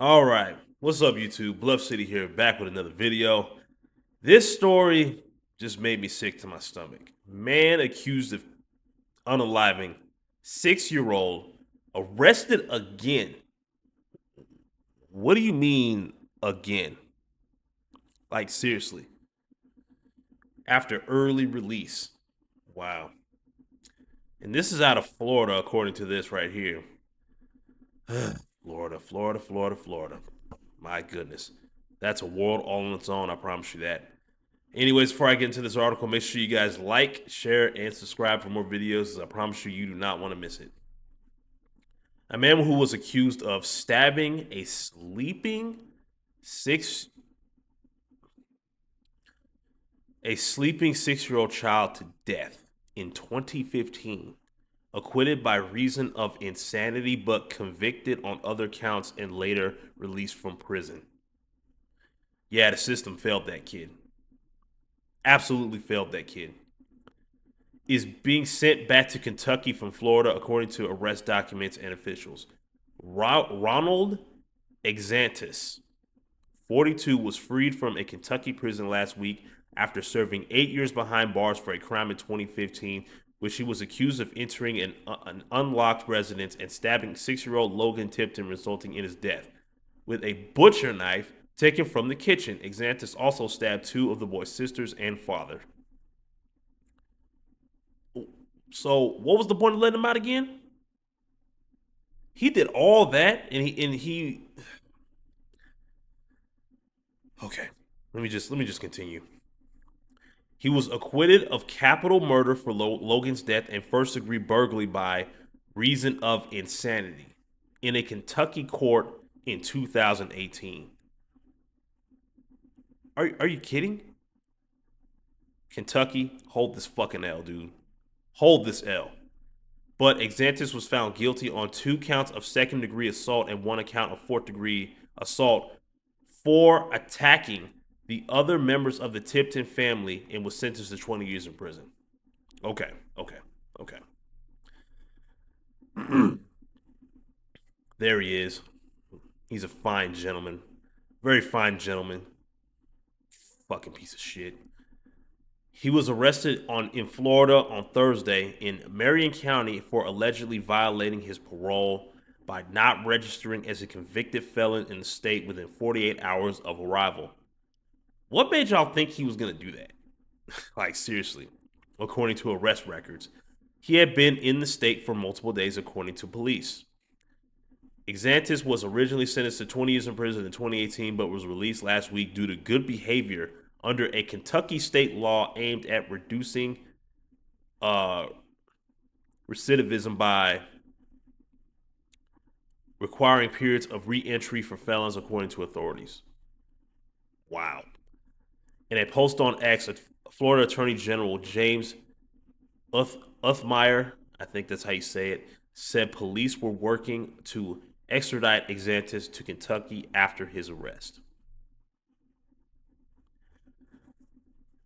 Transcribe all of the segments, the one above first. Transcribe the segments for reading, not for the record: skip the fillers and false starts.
All right. What's up, YouTube? Bluff City here, back with another video. This story just made me sick to my stomach. Man accused of unaliving 6-year-old arrested again. What do you mean again? Like, seriously. After early release. Wow. And this is out of Florida, according to this right here. Florida. My goodness. That's a world all on its own, I promise you that. Anyways, before I get into this article, make sure you guys like, share, and subscribe for more videos, as I promise you, you do not want to miss it. A man who was accused of stabbing six a sleeping 6-year-old child to death in 2015, acquitted by reason of insanity but convicted on other counts and later released from prison. Yeah, the system failed that kid. Absolutely failed that kid. Is being sent back to Kentucky from Florida, according to arrest documents and officials. Ronald Exantis, 42, was freed from a Kentucky prison last week after serving 8 years behind bars for a crime in 2015, which he was accused of entering an unlocked residence and stabbing 6-year-old Logan Tipton, resulting in his death with a butcher knife taken from the kitchen. Exantis also stabbed two of the boy's sisters and father. So what was the point of letting him out again? He did all that, and he. Okay, let me just continue. He was acquitted of capital murder for Logan's death and first-degree burglary by reason of insanity in a Kentucky court in 2018. Are you kidding? Kentucky, hold this fucking L, dude. Hold this L. But Exantis was found guilty on 2 counts of second-degree assault and 1 account of fourth-degree assault for attacking the other members of the Tipton family and was sentenced to 20 years in prison. Okay, okay, okay. There he is. He's a fine gentleman. Very fine gentleman. Fucking piece of shit. He was arrested in Florida on Thursday in Marion County for allegedly violating his parole by not registering as a convicted felon in the state within 48 hours of arrival. What made y'all think he was going to do that? Like, seriously. According to arrest records, he had been in the state for multiple days, according to police. Exantis was originally sentenced to 20 years in prison in 2018, but was released last week due to good behavior under a Kentucky state law aimed at reducing uh, recidivism by requiring periods of re-entry for felons, according to authorities. Wow. In a post on X, Florida Attorney General James Uthmeyer, I think that's how you say it, said police were working to extradite Exantis to Kentucky after his arrest.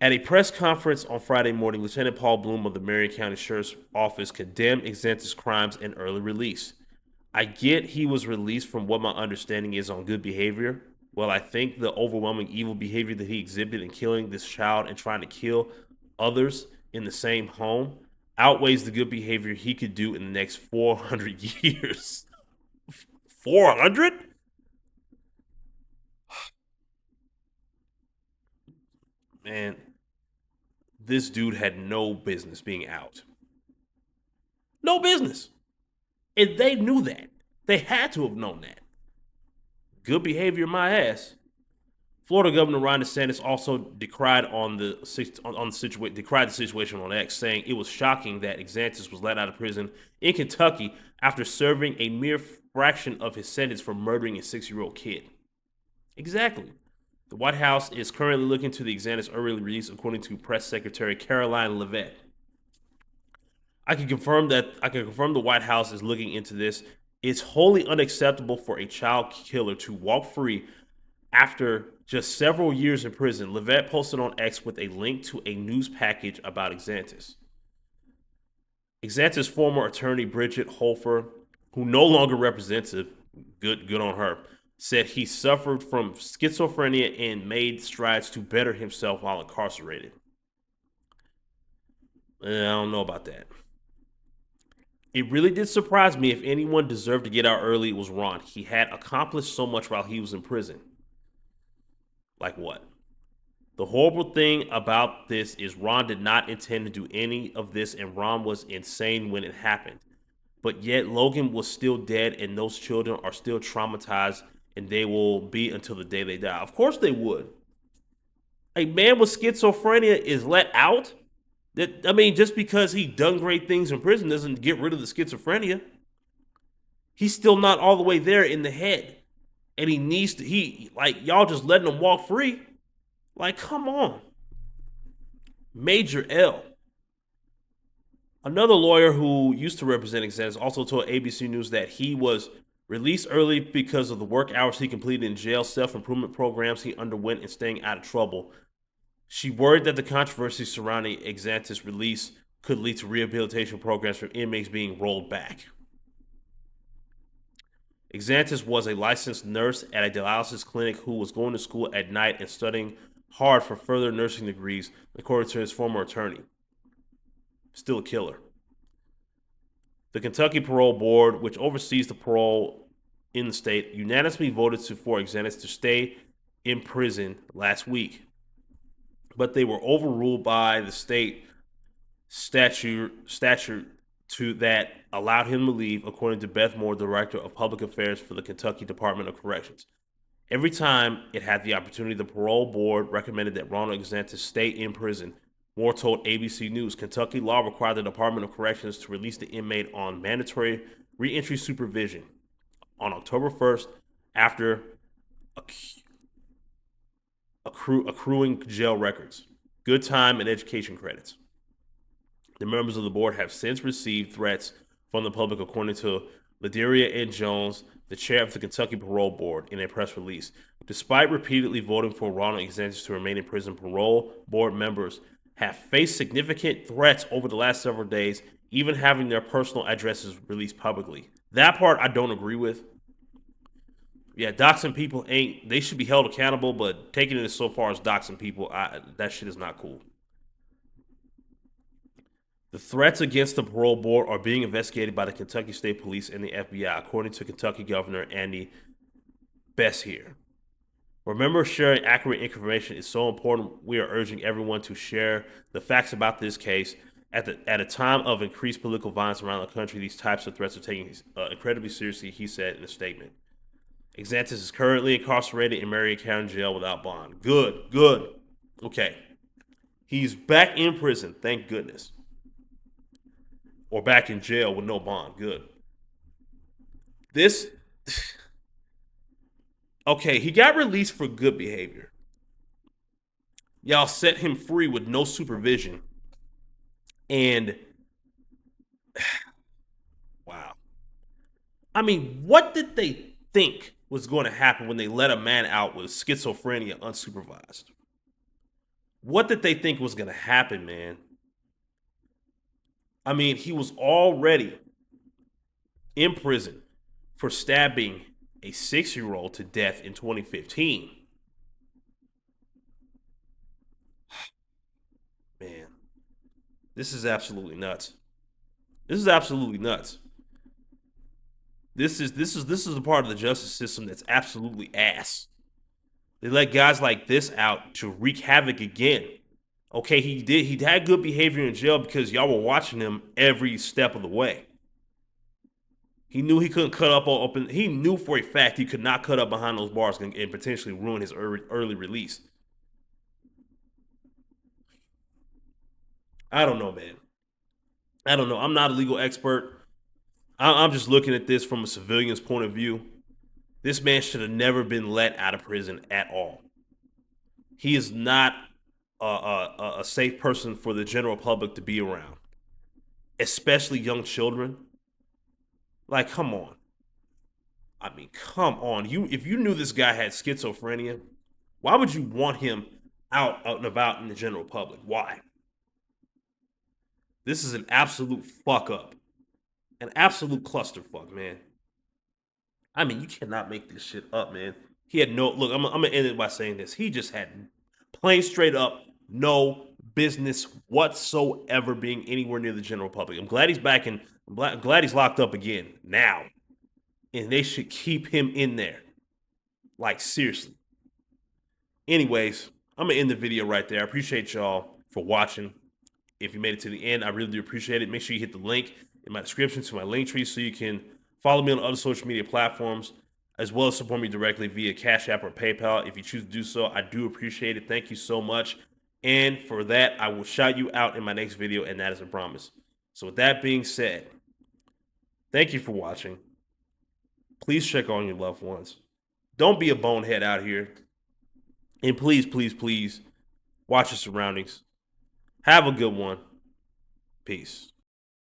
At a press conference on Friday morning, Lieutenant Paul Bloom of the Marion County Sheriff's Office condemned Exantis' crimes and early release. I get he was released from what my understanding is on good behavior. Well, I think the overwhelming evil behavior that he exhibited in killing this child and trying to kill others in the same home outweighs the good behavior he could do in the next 400 years. 400? Man, this dude had no business being out. No business. And they knew that. They had to have known that. Good behavior, my ass. Florida Governor Ron DeSantis also decried decried the situation on X, saying it was shocking that Exantis was let out of prison in Kentucky after serving a mere fraction of his sentence for murdering a 6-year-old kid. Exactly. The White House is currently looking to the Exantis early release, according to Press Secretary Caroline Leavitt. I can confirm the White House is looking into this. It's wholly unacceptable for a child killer to walk free after just several years in prison. Leavitt posted on X with a link to a news package about Exantis. Exantis' former attorney Bridget Holfer, who no longer represents it, good on her, said he suffered from schizophrenia and made strides to better himself while incarcerated. I don't know about that. It really did surprise me. If anyone deserved to get out early, it was Ron. He had accomplished so much while he was in prison. Like what? The horrible thing about this is Ron did not intend to do any of this, and Ron was insane when it happened. But yet Logan was still dead, and those children are still traumatized, and they will be until the day they die. Of course they would. A man with schizophrenia is let out. That, I mean, just because he done great things in prison doesn't get rid of the schizophrenia. He's still not all the way there in the head, and he needs to. He like y'all just letting him walk free. Like, come on, Major L. Another lawyer who used to represent Xanax also told ABC News that he was released early because of the work hours he completed in jail, self-improvement programs he underwent, and staying out of trouble. She worried that the controversy surrounding Xantis' release could lead to rehabilitation programs for inmates being rolled back. Xantis was a licensed nurse at a dialysis clinic who was going to school at night and studying hard for further nursing degrees, according to his former attorney. Still a killer. The Kentucky Parole Board, which oversees the parole in the state, unanimously voted for Xantis to stay in prison last week. But they were overruled by the state statute that allowed him to leave, according to Beth Moore, director of public affairs for the Kentucky Department of Corrections. Every time it had the opportunity, the parole board recommended that Ronald Xantis stay in prison. Moore told ABC News Kentucky law required the Department of Corrections to release the inmate on mandatory reentry supervision on October 1st after accruing jail records, good time, and education credits. The members of the board have since received threats from the public, according to Ladria N. Jones, the chair of the Kentucky Parole Board, in a press release. Despite repeatedly voting for Ronald Xantis to remain in prison, parole board members have faced significant threats over the last several days, even having their personal addresses released publicly. That part I don't agree with. Yeah, doxing people they should be held accountable, but taking it so far as doxing people, that shit is not cool. The threats against the parole board are being investigated by the Kentucky State Police and the FBI, according to Kentucky Governor Andy Beshear. Remember, sharing accurate information is so important. We are urging everyone to share the facts about this case. At a time of increased political violence around the country, these types of threats are taken incredibly seriously, he said in a statement. Xantis is currently incarcerated in Marion County Jail without bond. Good, good. Okay. He's back in prison, thank goodness. Or back in jail with no bond. Good. This. Okay, he got released for good behavior. Y'all set him free with no supervision. And. Wow. I mean, what did they think was going to happen when they let a man out with schizophrenia unsupervised? What did they think was going to happen, man? I mean, he was already in prison for stabbing a 6-year-old to death in 2015. Man, this is absolutely nuts. This is absolutely nuts. This is a part of the justice system that's absolutely ass. They let guys like this out to wreak havoc again. Okay, he had good behavior in jail because y'all were watching him every step of the way. He knew he couldn't cut up or open. He knew for a fact he could not cut up behind those bars and potentially ruin his early release. I don't know, man. I don't know. I'm not a legal expert. I'm just looking at this from a civilian's point of view. This man should have never been let out of prison at all. He is not a safe person for the general public to be around, especially young children. Like, come on. I mean, come on. If you knew this guy had schizophrenia, why would you want him out and about in the general public? Why? This is an absolute fuck up. An absolute clusterfuck, man. I mean, you cannot make this shit up, man. He had no look. I'm gonna end it by saying this. He just had plain straight up no business whatsoever being anywhere near the general public. I'm glad he's back and I'm glad he's locked up again now, and they should keep him in there. Like seriously. Anyways, I'm gonna end the video right there. I appreciate y'all for watching. If you made it to the end, I really do appreciate it. Make sure you hit the link in my description to my link tree so you can follow me on other social media platforms, as well as support me directly via Cash App or PayPal. If you choose to do so, I do appreciate it. Thank you so much. And for that, I will shout you out in my next video, and that is a promise. So with that being said, thank you for watching. Please check on your loved ones. Don't be a bonehead out here. And please, please, please watch your surroundings. Have a good one. Peace.